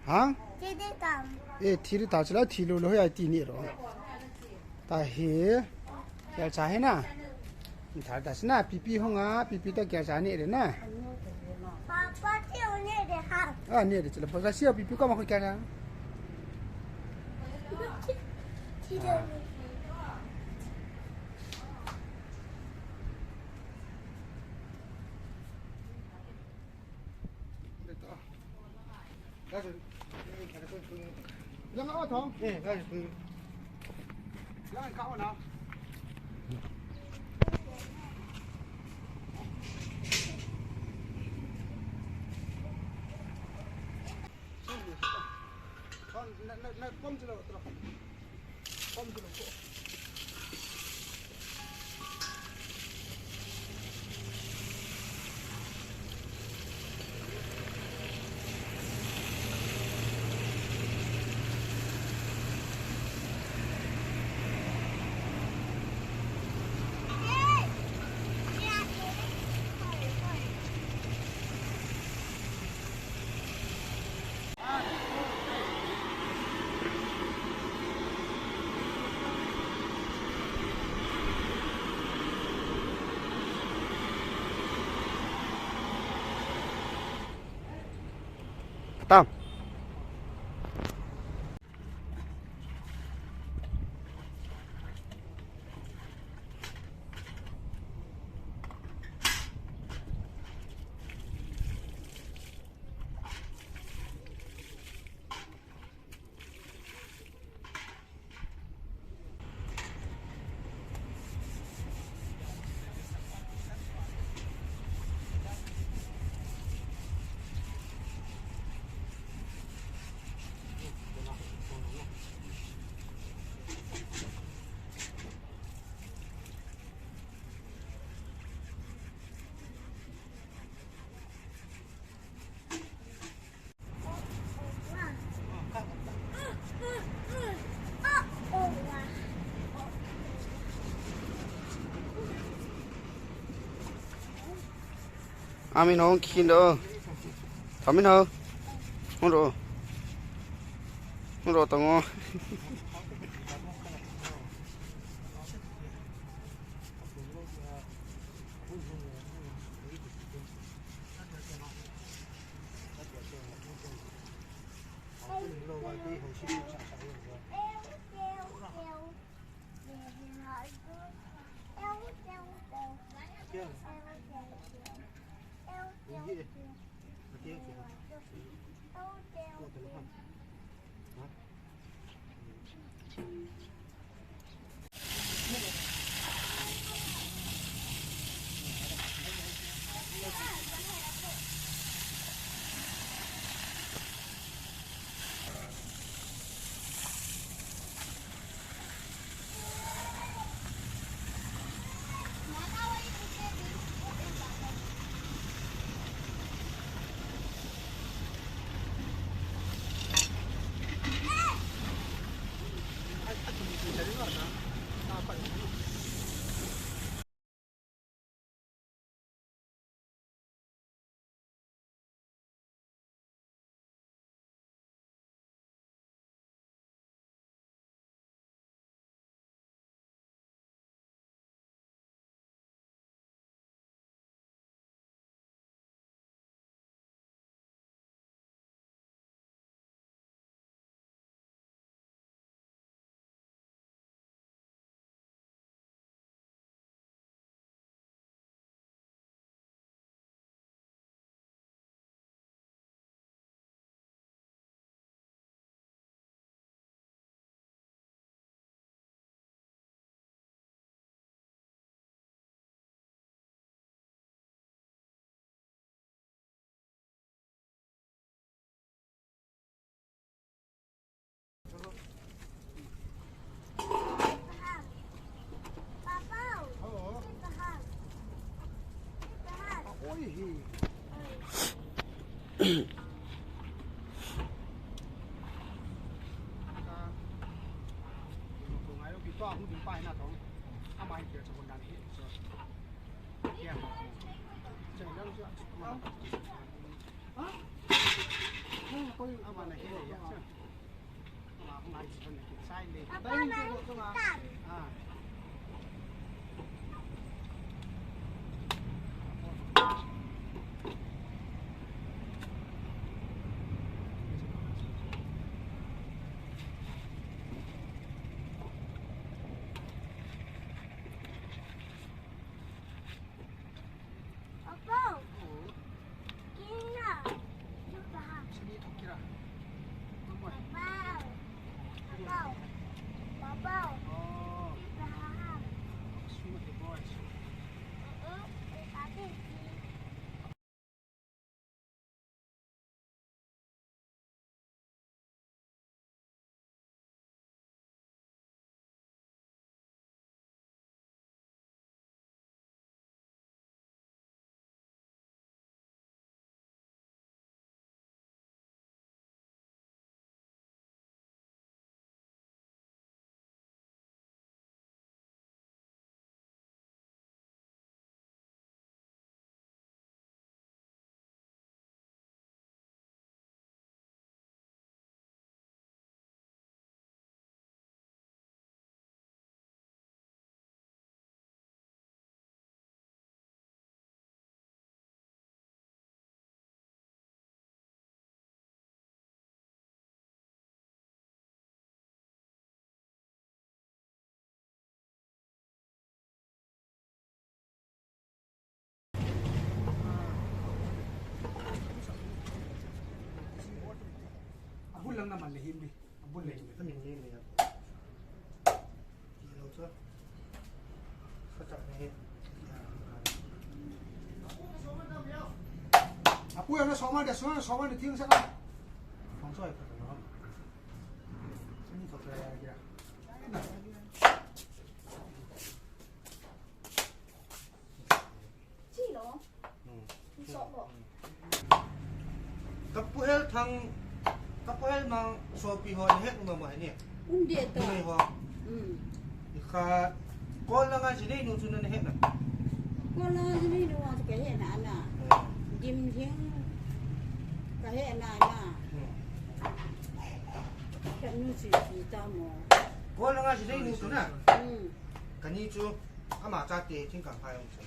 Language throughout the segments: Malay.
hả Chị đi cầm. ê thì đi tao chỉ là thì luôn rồi ai tin rồi ta he cái trái hết nè thà ta xin nè pipi không á pipi ta cái trái này đấy nè Papa chiều này để học. à này đấy chỉ là cái siêu pipi có mà cái trái Chị đi. Yang apa thong? Cái từ. Yang kau nào? Con nó bom chưa đâu, bom chưa đâu. Tam. Amin không kinh đâu, thắm mình không, không rồi tao ngon. કોઈ આમાં નાખી દે યાર આમાં મારી પણ નાખી સાઈડ લે Papa તાઈ main કે તો ikan. હા Papa. Kina. Juga. sini tak kira Tunggu. Papa. Papa. Papa. Oh Juga. semua di bawah Tapi abul lang naman lihim di abul lihim ก็อย่างนี้เลยครับที่เราจะก็จับใน apu yang na soma dia ting sa kan ของช่วยกันเนาะซึ่งนี่เขาจะอะไรกัน 记了，你说不？ กับพวกเอลทางกับพวกเอลมังโซปีหอนี่เฮ็ดมาใหม่เนี่ย Undi นี่ to. เลยฮอ อีกค่ะก้อนละงานสิได้นู่นสุนันเฮ็ดน่ะ Ko la ni do wa ka he na na. Dim thing ka he na na. Ka nu si si ta mo. ก้อนละงานสิได้นู่นสุนัน Mm. กันนี้จูอามาจากเตะทิ้งกันไปองศา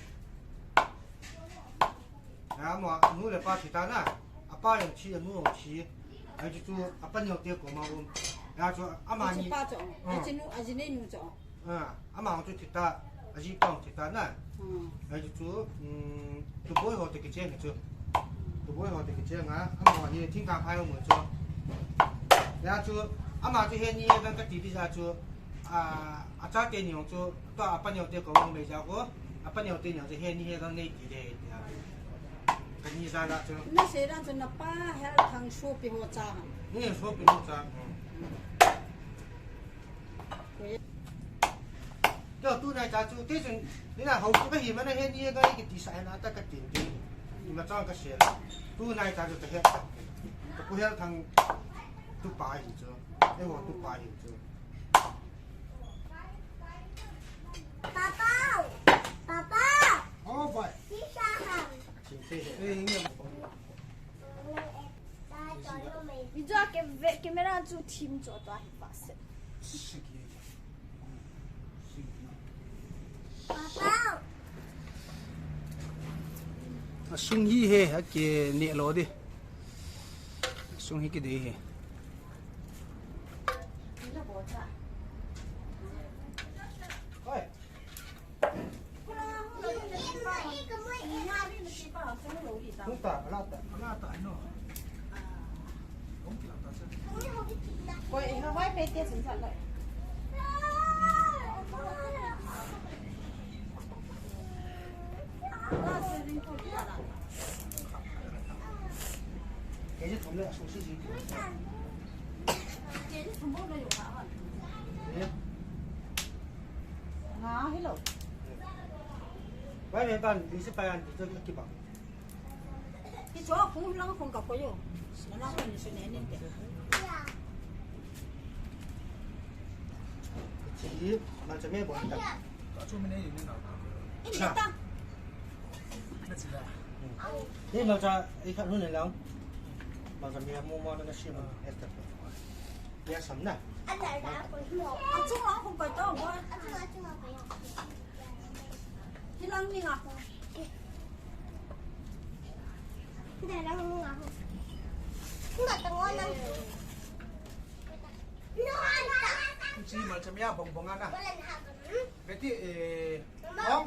แล้วมานู่นเลยป้าที่ตาน่ะอาป้าอย่างชี้นู่นอย่างชี้ไอ้จูอาป้าเนี่ยเตะกูมาอุ้มแล้วจูอามา Ma นี่ ni pa to. Ajinu ajine nu to. อามาจูที่ตาอาจีป้องที่ตาน่ะ Mm. ไอ้จูตัวบอยหัวตะกี้เจ้าเนี่ยจูตัวบอยหัวตะกี้เจ้าอ่ะอามาเนี่ยทิ้งกันไปองศาแล้วจูอามาจูเห็นนี่เป็นกติที่จะจูอาจารย์เตียนยองจูตัวอาป้าเนี่ยเตะกูมาไม่ใช่กูอาป้าเนี่ยเตียนยองจะเห็นนี่เห็นกันในกี่เดือนกันนี่ซะละจู Na se ran to na pa hel thang shu pi ho cha. นี่ชอบเป็นลูกจ้า Ko เจ้าตู้นายจ้าจูที่สุดนี่นะเขาก็เห็นมันเห็นนี่ก็อีกดีไซน์นะแต่ก็จริงจริงนี่มาจ้างก็เสียตู้นายจ้าจูจะเห็นก็กูเห็นทางตู้ป่าอยู่จ้าไอ้หัวตู้ป่าอยู่จ้า 爸爸，爸爸， oh boy 地上很。 จริงที่เห็น eh ini 大家早又没。你知道给没让住 team 做多少发生？ sigi 爸爸， sung hi he ha ke ne lo di sung hi ke de he 你那bo cha. เฮ้ย Ko la ho la ni si pa. Ni ha ni si pa so lo li ta. ตู้ตาลาตา ala ta no ong kila ta sa Ko e ha wai pe te sin sa lai. Na se rin ko ti la. เดี๋ยวจะทำเลยสุสิสิ Je ni thum bo lo yo ha ha. เนี่ย Nga he lo. ไว้ในบ้านมีสิบแปดอันที่จะกี่บาท Ki cho ku lang khong ka ko yo. Na na ko ni su ne ni te. ทีมันจะไม่บ่นกัน ta chu mene ni na Ni ta. na chi la นี่เราจะไอ้ขันรุ่นไหนแล้ว 막아미야모모는심은했다 내가 삼나 อันไหนนะคนที่บอก เอาช่วงร้องผมไปต้มว่า อันไหนที่มาไปอ่ะ ที่รังนี่อ่ะ ที่ไหนนะมึงอ่ะที่ไหนตรงนั้นนอนจ้ะ 지 말참이야 봉봉하나 ก็เลยทำแบบนี้ 베티 ong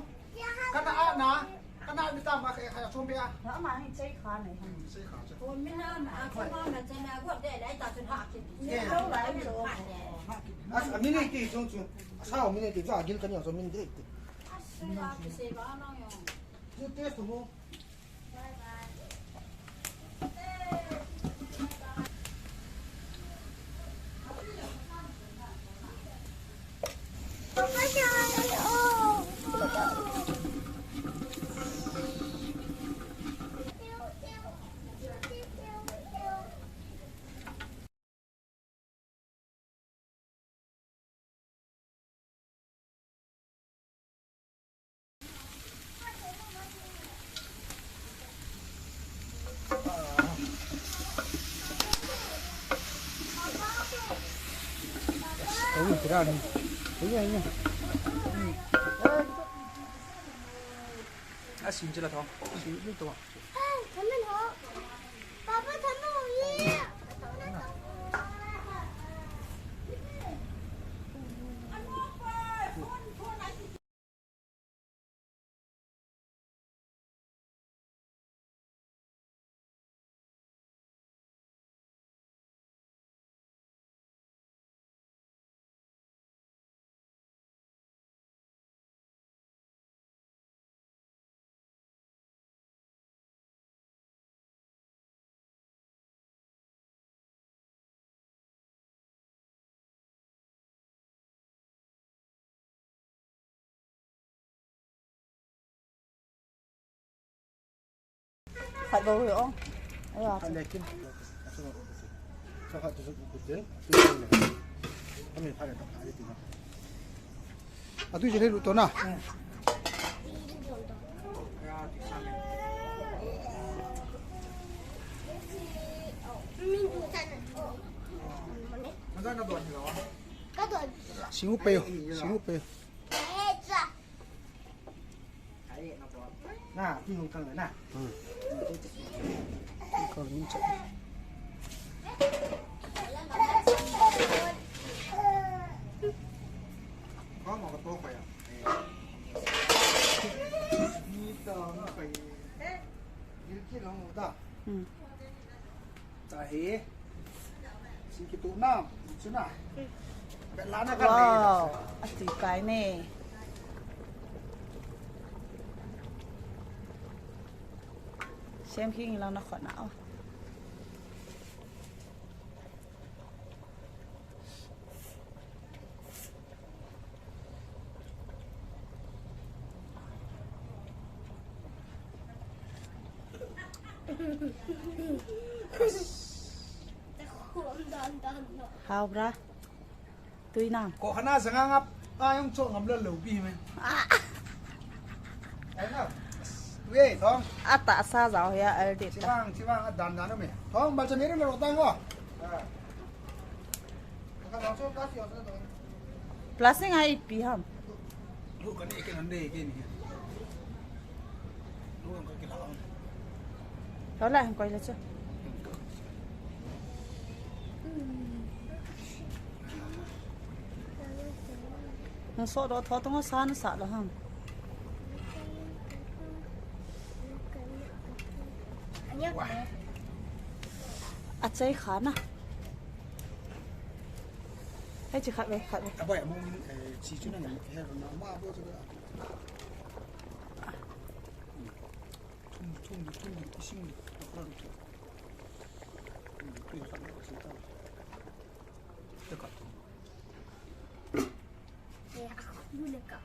kana ana kana mi ta ma kha chom be a แล้วมาให้ใช้ขาไหนทำ sai kha cha คนไม่น่ามาคนว่ามันจะมาก็ได้ได้ตัดสุดท้ายเนี่ยเท่าไหร่ไม่รู้ a mi ne ti chung chung sa o mi ne ti za gil kan yo so min de ti เวลาไปเซบ้านน้องยอง ju te su mo ป๊าป๊าชายโอ้โอ้ยกระดานเฮ้ยยังอ่ะสินจะละท้องสินนี่ตัว เฮ้ยทำไมเหรอป๊าป๊าทำไมเนี่ย phải bầu hiểu không đấy là 한 내kin 저 가 저 그때 그 하면 팔에 딱 알이 되나 อ่ะตุ้ยจะได้รู้ตัวน่ะ มีดูจัน มันก็โดนเหรอ ก็โดน สิงหูเปย์สิงหูเปย์ เอ๊ะจ้ะ น่าพี่คงทางเลยน่ะ ก็นี่จะ ก็หมอกระโต๊ะไปอ่ะนี่ต่อมาไปยืนที่ลงหัวตา จ่าเฮสิกิตูน้ำใช่ไหมเป็นร้านอาหารเลย wow à thì cái này xem khi nào nó khỏi não hao ra tươi nào ก็ขนาดสังงับอ้ายังโชว์งำเลือดเหลวพี่ไหมไอ้น่ะเว้ยท้อง à tạ xa giáo ya ở đây ที่ว่างดันนั่นไหมท้องบัลจะมีเรื่องอะไรตั้งก็ข้าเราโชว์กัสยอดเลย plastic hay pi ham ลูกกันนี่กันนั่นเด็กนี่ลูกกันกินเหล้า đó lại quay lại chưa nó sợ đó thọ tông xa nó sợ đó ham อันนี้ à chơi khá nè hay chỉ khát về แต่บ่อยมึงชี้ชุดนั้นแค่น้ำมาบ่จะได้ทุ่งชิงนั่นตุ้ยขับรถสิต้าเดี๋ยวก่อน เนี่ยดูเลยก่อน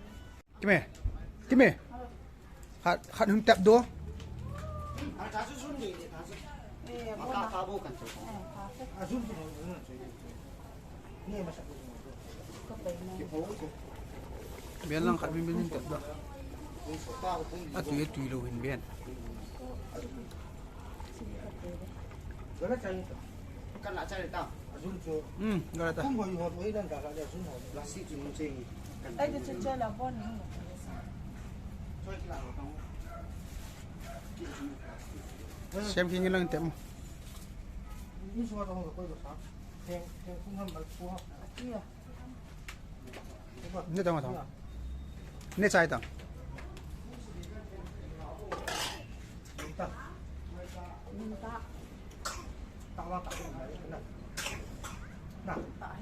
กิมเมขัดหึงแตบดัว 아, 다시 손이 다시. 아까 가보고 갔죠. 아, 좀 더. 네, 맞아. 이게 보고. เบียนลังขัดเป็นแตบดัว 속도하고 보니. อ่ะตุยตุยโลเห็นเบียน cái nó chạy căn lại chạy tao dùng cho gọi là không phải họ mới đang cả là để dùng họ là xịt dùng gì Ai cái chơi là con nữa. chơi cái nào không xem khi như lần tiệm như số đó không có được sao thêm không hơn mà phù hợp nét tao mà thằng nét sai tao tạo ra cái này nè tại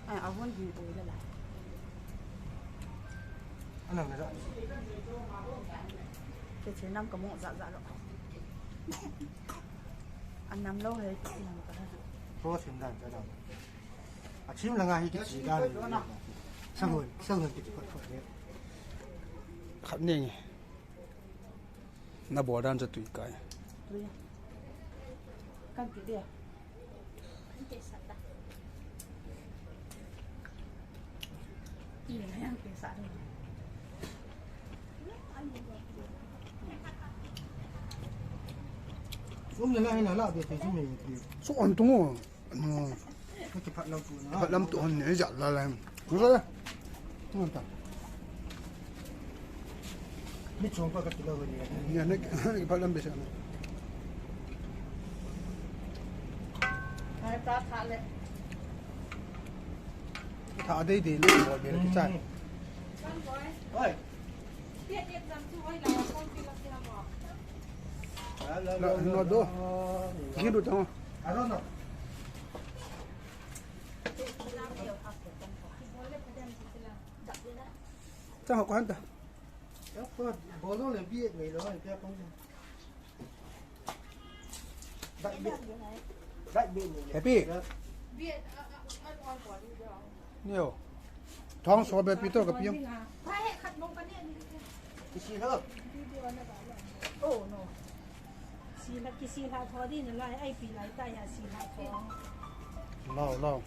À, ở bên gì tôi lại. anh làm cái gì Cái chế năm có một dạ dạ rồi. Ăn năm lâu rồi thì làm cái đó. tôi xin rằng cái nào 아침 là ngày cái gì đây xong rồi cái phần khát nè na bỏ đan cho tụi cái Tôi. Căn cái đi à? Nhìn thấy ăn cái sả đi. xuống lên hay là lạ thì chúng mình thì số ăn tung cái chụp làm tụ nó phát lâm tụ hơn nhớ giặt là làm cứ rồi không ta biết xuống qua cái kilo rồi nhà này phát lâm bây giờ Hai ta thả lên. thả đây thì lên bỏ về cái chai ơi nó đô cái đồ trong à rồi trong học quán ta bố nó là biết người đó cái không đại biệt happy nhiều thong số bé pito cái piông cái gì nữa Oh no. Xì là cái xì là thò đi nữa lại ai bị lại tay à xì là thò. lao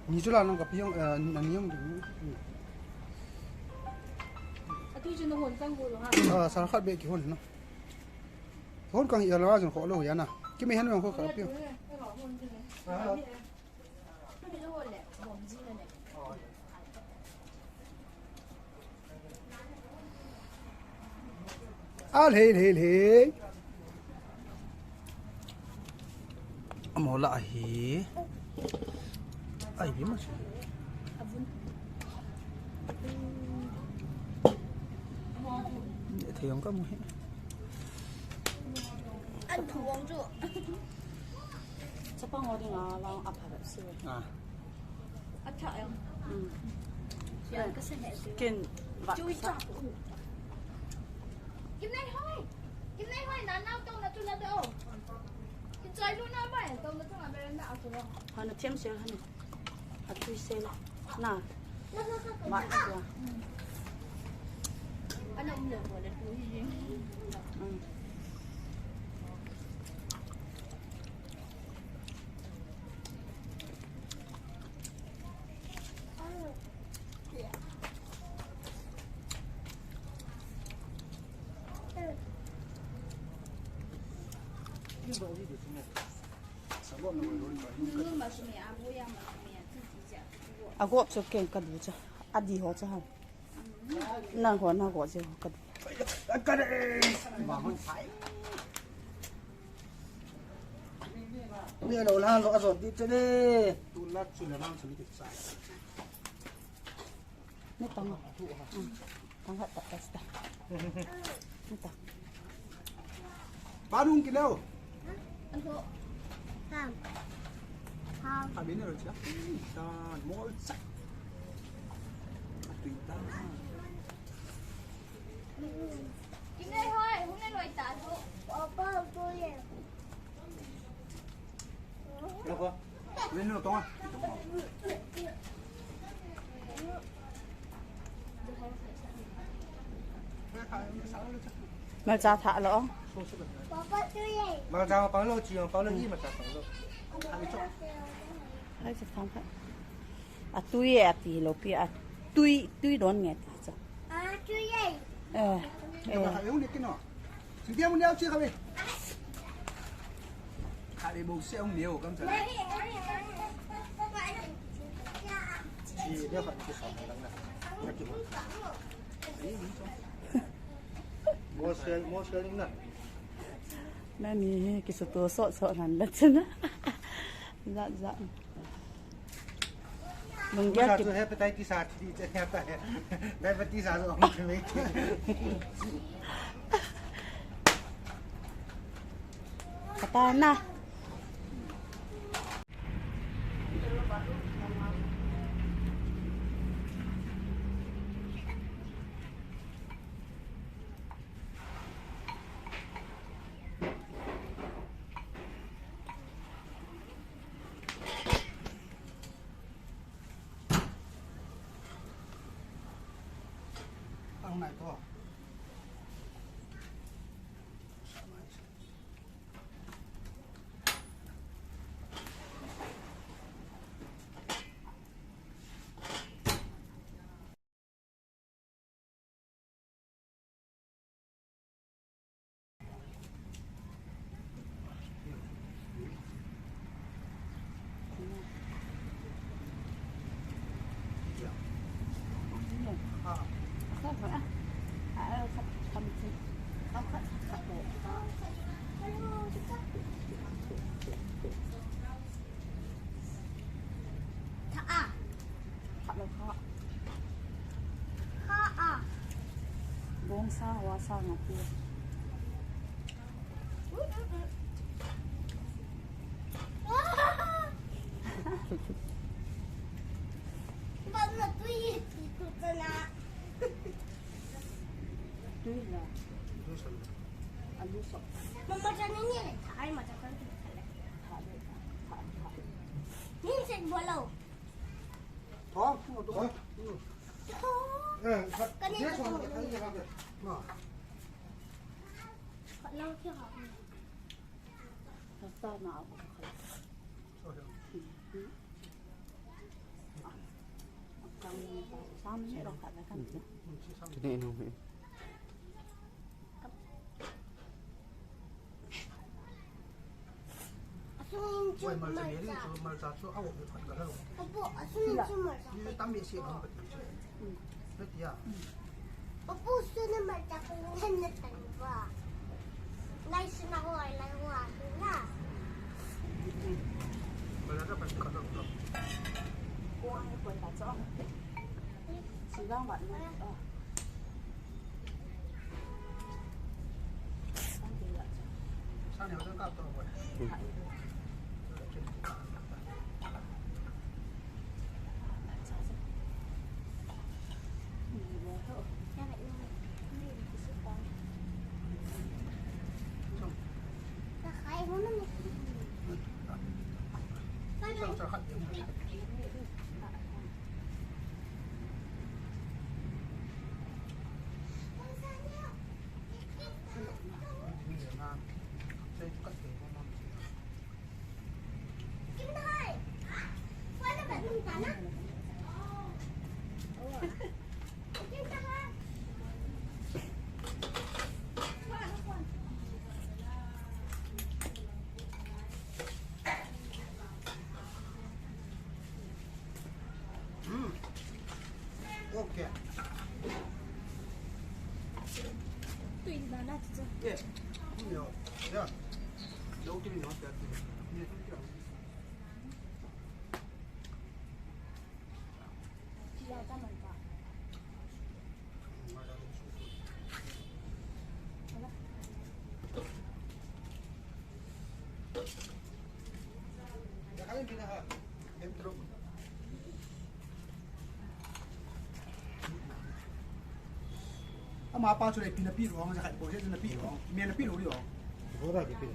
你知道那个piông那你用Tôi chỉ nói hồn căng bộ rồi ha. sao khác biệt cái hồn nó hồn càng nhiều là dùng khó lâu vậy nè cái mấy hắn nó khó khăn piông à lê mỏ lại hỉ ai biết mà thì không có một hết ăn thủ王者 Chắc bao ngồi đi ngồi vào ập hạt xưa. à ăn thợ không Ừ. cái xe hệ gì Kiên vặt. chui chọc im này thôi nào tông là tôi là đâu cái trái luôn nào vậy tông là tông là bên nào rồi Hắn nó thêm xíu hắn. Hạt chui xe lại. Nào. Vặt rồi. anh ông lừa của lên túi gì Ừ. nhưng mà sự mẹ bố em mà mẹ自己讲 À gộp cho kiên cắt đủ cho. À đi hóa cho hắn. Nàng hóa nàng gọt cho cắt. cái này mà không phải bây giờ đầu la lọ rồi đi chơi đi tu lát chuyện là làm xử lý sai Nét tao mà. Ừ. Tao hạt tại ta. Nét tao. ba đúng cái đâu anh cô không à biến rồi chứ ta mỗi sắc tùy ta im đây thôi hôm nay loại tả thôi opa tôi vậy đâu có lên nó to Mà cha thả lỡ. opa tôi vậy mà ra bao lâu chiều bao lâu gì mà trả phẳng rồi Hai chục tháng phải. À tui à tí lô pi à tui đón nghe tí cho. à tôi vậy Ờ. nhưng mà hãy uống đi cái nọ 直接我要去咖啡。咖啡冇香料，咁就。你不要很去少了，那就摸车铃的。 Nani kisuto sok nan la chana. Za. 我上次还不带第三梯，这天带，来不第三是我们没听。 Kata na. Ăn này to. Buông sa hoa sa ngọc kia. Tuy là anh biết sợ. Mama jangan ni leh, thai macam kan tu. Ni sen bolau. Đó, không có tôi. Cái này Dễ là xong không rồi, thấy gì không vậy? Mà. Kau lau kia hả? Ta nào cũng phải. Xong sẽ đọc lại cái gì. Cái này không vậy. Asun Quay mà cuma sẽ biết mà ra chỗ áo bị phật cả đâu. Abu, asun cuma. Như tắm bị xịn không vậy. Rất tiếc. Abu asun macam kan nak tengok. Lai senang orang lai orang lah. Bây giờ rất phải cẩn thận. Cô ăn cái quần tả rõ. Chỉ đang bạn này. Sang này nó cao to rồi. Sao hẳn điểm. Okay. Tùy vào đó chứ. Yeah. Không nhiều. Yeah. Đâu cái nó sẽ như thế kiểu. Ya kalian pindah ha. Em terus. Mà bao nhiêu pin là pin rồi, mà cái bộ là pin rồi, miền là pin rồi rồi. Bố ra cái pin.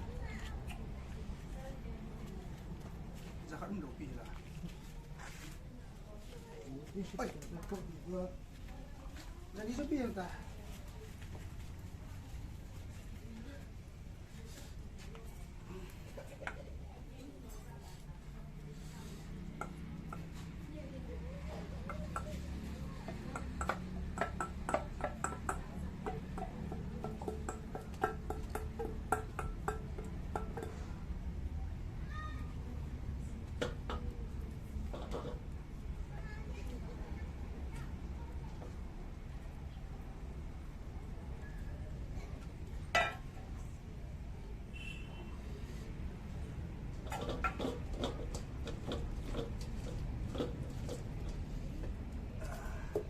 Giờ khăn đầu pin là. Ôi, là đi số pin ta.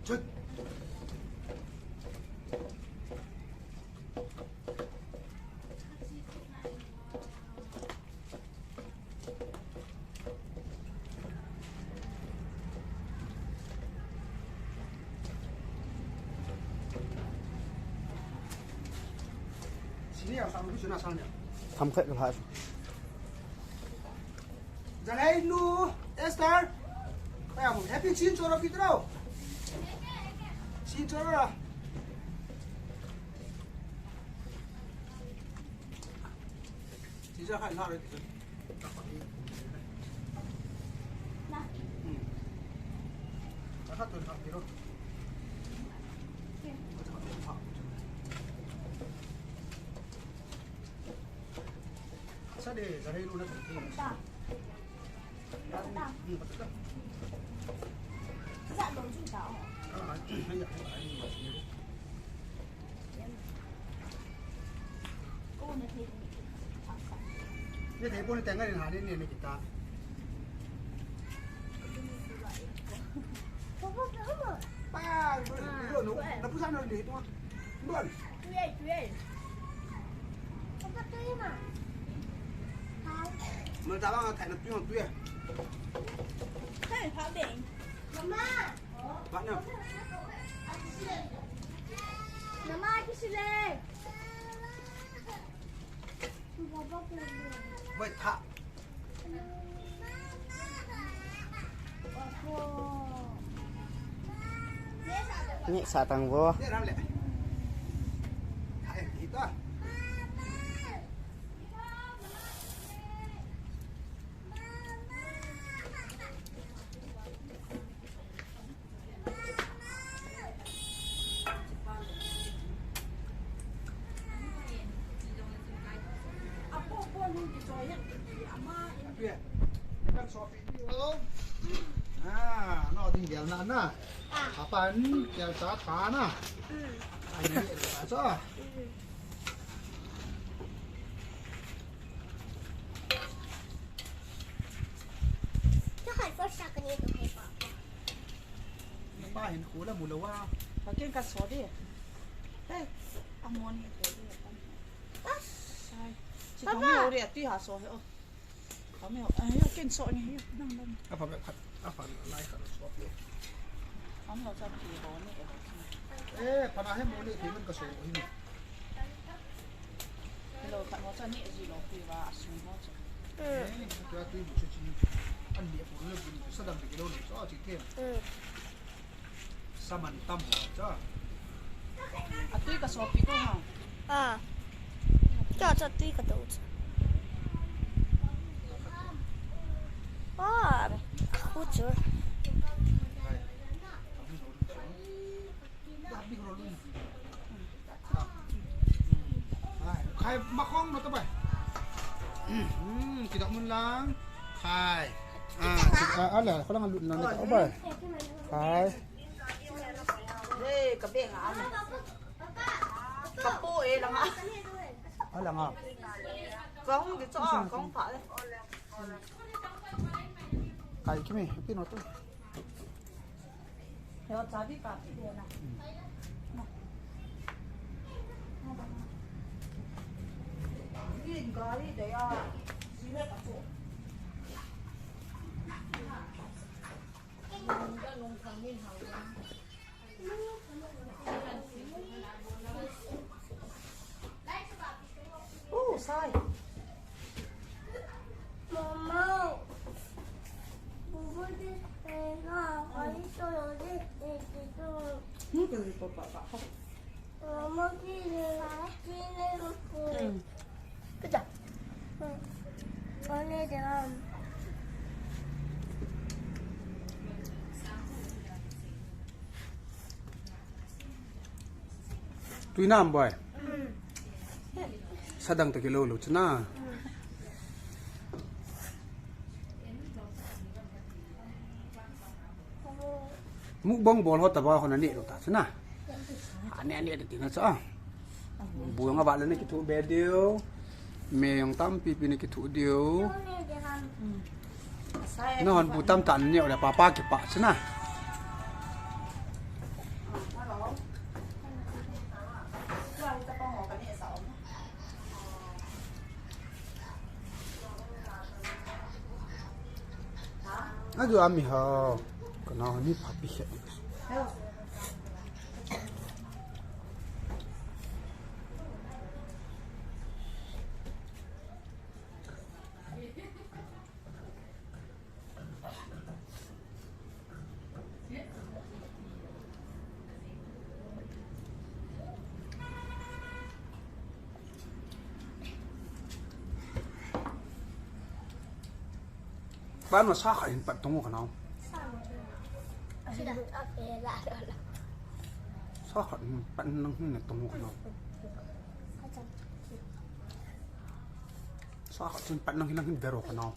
저. Sini sang lu sini sang ni. ทำแค่กระเพาะ Jalai nu Esther. Kayak mau happy chin choro pitro. Chin choro lah. Chin choro kan lah itu. Nah. Kakak tu tak kira. Sa de jalai nu nak tu. Tak. Tak. Betul. Dạ đồ chung tao. Cô này thì Ini telepon tengah ni hari ni kita. Papa tahu. Pa, lu nak pusat nak di tu. Bukan. Tuye. Papa tahu mah. Tahu. Mana tak bang tak nak pion tu ya. Kan tahu deh. Mama. Mana? Mama aku sile. Papa pergi. Baik tak.นี่สาตังวัว Ni ram le. Hai kita. Apa lu dicoyak ama Tu ya. Kan shopping tu. Ah, no tinggal nak na. Apa ni? Yang saat mana? Ini apa? Chắc hẳn có sao cái này tụi hay bỏ. Ba ห็นครูแล้วมูลว่า bagian ka sodi. Amon ni ko dia. Sai. Si kami ori ati ha so he. Kami ay ken so ni. Nang nang. apaแบบapa lain kalau shopping. Kami lo sa pi ho ni. Panahให้มูลนี่ที่มันก็สวยนี่ Lo ta mo sa ni ji lo pi wa asun ho. Kita tu buat cuci. Andi pun lebih sedang begitu ni. So cikir. Saman tamu aja. Ati ka so pi to ha. Cho tuy cả đầu. Khu chứa. Tapi kalau lu. Khai mà không nó tao bay. Kita mulang. Khai. Ala, kalau ngalut nang tao bay. Khai. Ka be nga ama. Ka po lang ha. Ala ngap. Kong di cho kong pa le. Khai kimi, pino tu. Yo chabi pa ti de na. Yin gali de ya. Sile ka po. Sai. Mama. Bố đi nó có đi tôi rồi đi tôi. Cái gì pa pa. Mama đi lên một. Cái gì? Con đi được. Tu nam boy. Sadang tak kilo lu cina. Mukbang bol hot tabaw ko na ni ta cina. Ani ada tinggal sa. Buang nga bala ni kitu bedio. Me yang tampi pini kitu dio. Sai. Nohon butam tan ni oleh papa ke pak cina. Aduh ami ha. Kena ni papi set. Ban mà sa khai pat tong ka naw. Sudah. Okey, dah dah. Sa khai pat nang ni tong ka naw. Sa khai pat nang hilang bero ka naw.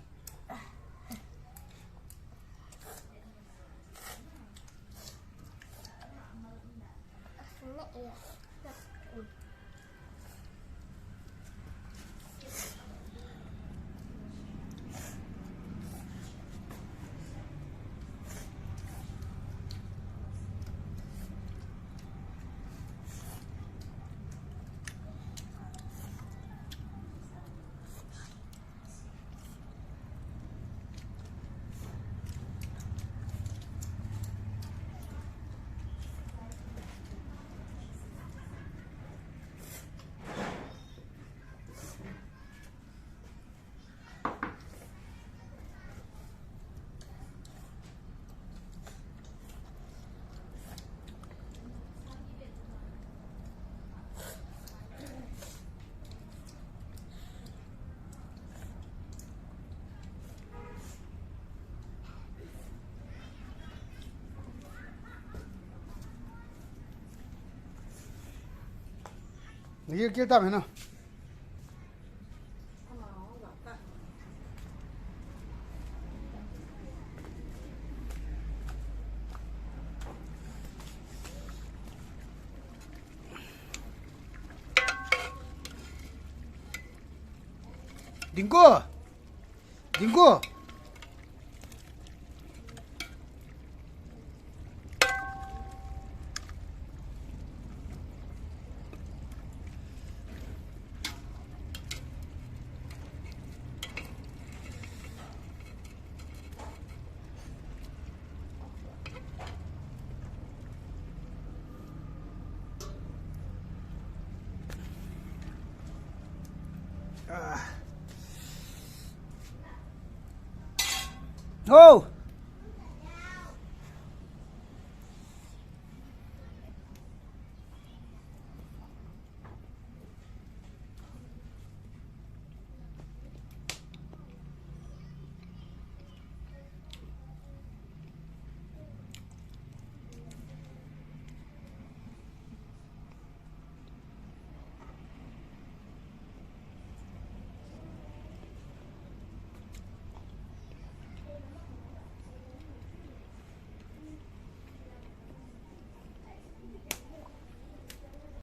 Ni kita mana? Dingko. Dingko. Oh!